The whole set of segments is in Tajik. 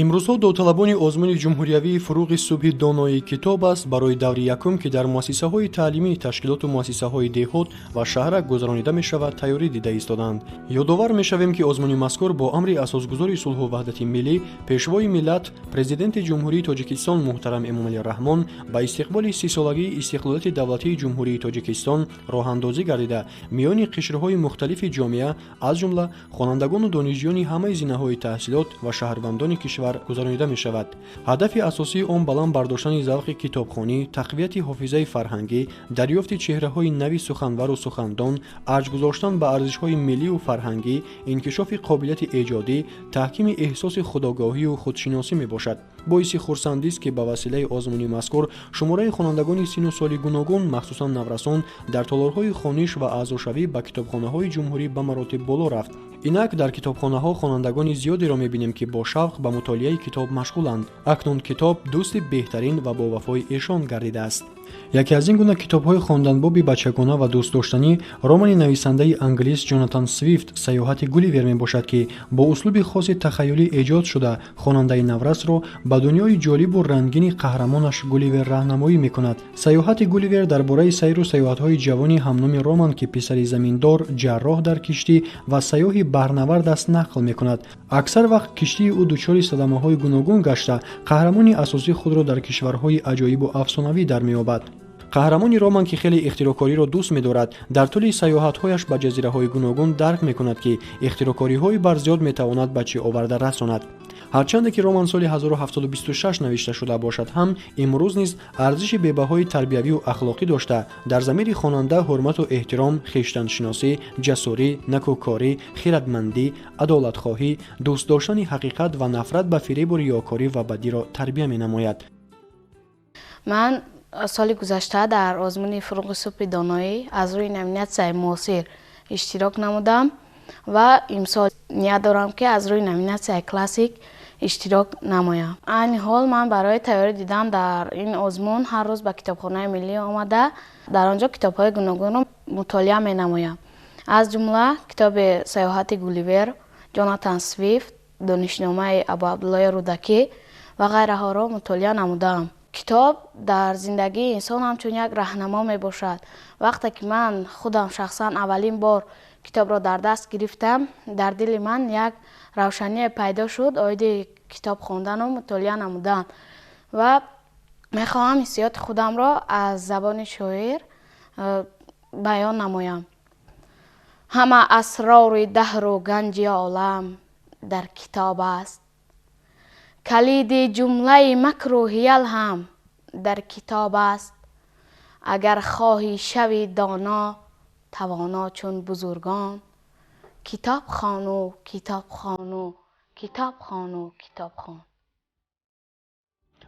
имрӯзҳо довталабони озмуни ҷумҳуриявии фуруғи субҳи доноии китоб аст барои даври якум ки дар муассисаҳои таълимӣ, ташкилоту муассисаҳои деҳот ва шаҳрак гузаронида мешавад тайёрӣ дида истоданд. Ёдовар мешавем ки озмуни мазкур бо амри асосгузори сулҳу ваҳдати миллӣ, пешвои миллат, президенти ҷумҳурии Тоҷикистон муҳтарам Эмомалӣ Раҳмон ба истиқболи 30-солагии истиқлолияти давлатии ҷумҳурии Тоҷикистон роҳандозӣ гардида, миёни қишрҳои мухталифи ҷомеа, аз ҷумла хонандагону донишҷӯёни ҳамаи зинаҳои таҳсилот ва шаҳрвандони кишвар гузаронида мешавад. ҳадафи асосии он баланд бардоштани завқи китобхонӣ, тақвияти ҳофизаи фарҳангӣ, дарёфти чеҳраҳои нави суханвару сухандон, арҷ гузоштан ба арзишҳои милливу фарҳангӣ, инкишофи қобилияти эҷодӣ, таҳкими эҳсоси худогоҳию худшиносӣ мебошад. боиси хурсандист ки ба василаи озмуни мазкур шумораи хонандагони сину соли гуногун, махсусан наврасон, дар толорҳои хониш ва аъзошавӣ ба китобхонаҳои ҷумҳурӣ ба маротиб боло рафт. инак дар китобхонаҳо хонандагони зиёдеро мебинем ки бо шавқ ба мутолиаи китоб машғуланд. акнун китоб дӯсти беҳтарин ва бовафои эшон гардидааст. яке аз ин гуна китобҳои хонданбоби бачагона ва дӯстдоштанӣ романи нависандаи англис Ҷонатан Свифт Саёҳати Гулливер мебошад ки бо услуби хоси тахайюлӣ эҷод шуда хонандаи наврасро ба дунёи ҷолибу рангини қаҳрамонаш Гулливер раҳнамоӣ мекунад. Саёҳати Гулливер дар бораи сайру саёҳатҳои ҷавони ҳамноми Роман ки писари заминдор, ҷарроҳ дар киштӣ ва саёҳи баҳрнавард аст нақл мекунад. аксар вақт киштии ӯ дучори садамаҳои гуногун гашта қаҳрамони асосии худро дар кишварҳои аҷоибу афсонавӣ дар меёбад. қаҳрамони Роман ки хеле ихтирокориро дӯст медорад, дар тӯли саёҳатҳояш ба ҷазираҳои гуногун дарк мекунад ки ихтирокориҳои барзиёд метавонад ба чӣ оварда расонад. ҳарчанде ки роман соли 1726 навишта шуда бошад ҳам имрӯз низ арзиши бебаҳои тарбиявию ахлоқӣ дошта, дар замири хонанда ҳурмату эҳтиром, хештаншиносӣ, ҷасурӣ, накӯкорӣ, хиратмандӣ, адолатхоҳӣ, дӯстдоштани ҳақиқат ва нафрат ба фиребу риёкорӣ ва бадиро тарбия менамояд. ман соли гузашта дар озмуни фуруғи субҳи доноӣ аз рӯи номинатсияи муосир иштирок намудам ва имсол ният дорам ки аз рӯи номинатсияи классик иштирок намоям. айни ҳол ман барои тайёрӣ дидан дар ин озмун ҳар рӯз ба китобхонаи миллӣ омада дар он ҷо китобҳои гуногунро мутолиа менамоям. аз ҷумла китоби Саёҳати Гулливер, Ҷонатан Свифт, донишномаи Абу Абдуллои Рудакӣ ва ғайраҳоро мутолиа намудам. китоб дар зиндагии инсон ҳамчун як раҳнамо мебошад. вақте ки ман худам шахсан аввалин бор китобро дар даст гирифтам, дар дили ман як равшание пайдо шуд оиди китоб хондану мутолиа намудан ва мехоҳам ҳиссиёти худамро аз забони шоир баён намоям. ҳама асрори даҳру ганҷи олам дар китоб аст. калиди ҷумлаи макру ҳиял ҳам дар китоб аст. агар хоҳӣ шави доно, тавоно чун бузургон, китоб хону, китоб хону, китоб хону, китоб хон.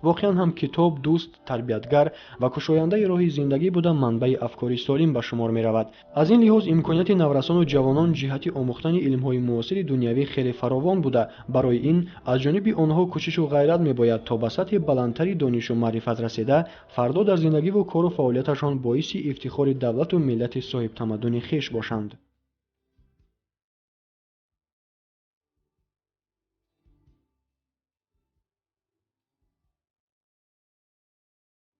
воқеан ҳам китоб дӯст, тарбиятгар ва кушояндаи роҳи зиндагӣ буда манбаи афкори солим ба шумор меравад. аз ин лиҳоз имконияти наврасону ҷавонон ҷиҳати омӯхтани илмҳои муосири дунявӣ хеле фаровон буда, барои ин аз ҷониби онҳо кӯшишу ғайрат мебояд то ба сатҳи баландтари донишу маърифат расида, фардо дар зиндагиву кору фаъолияташон боиси ифтихори давлату миллати соҳибтамаддуни хеш бошанд.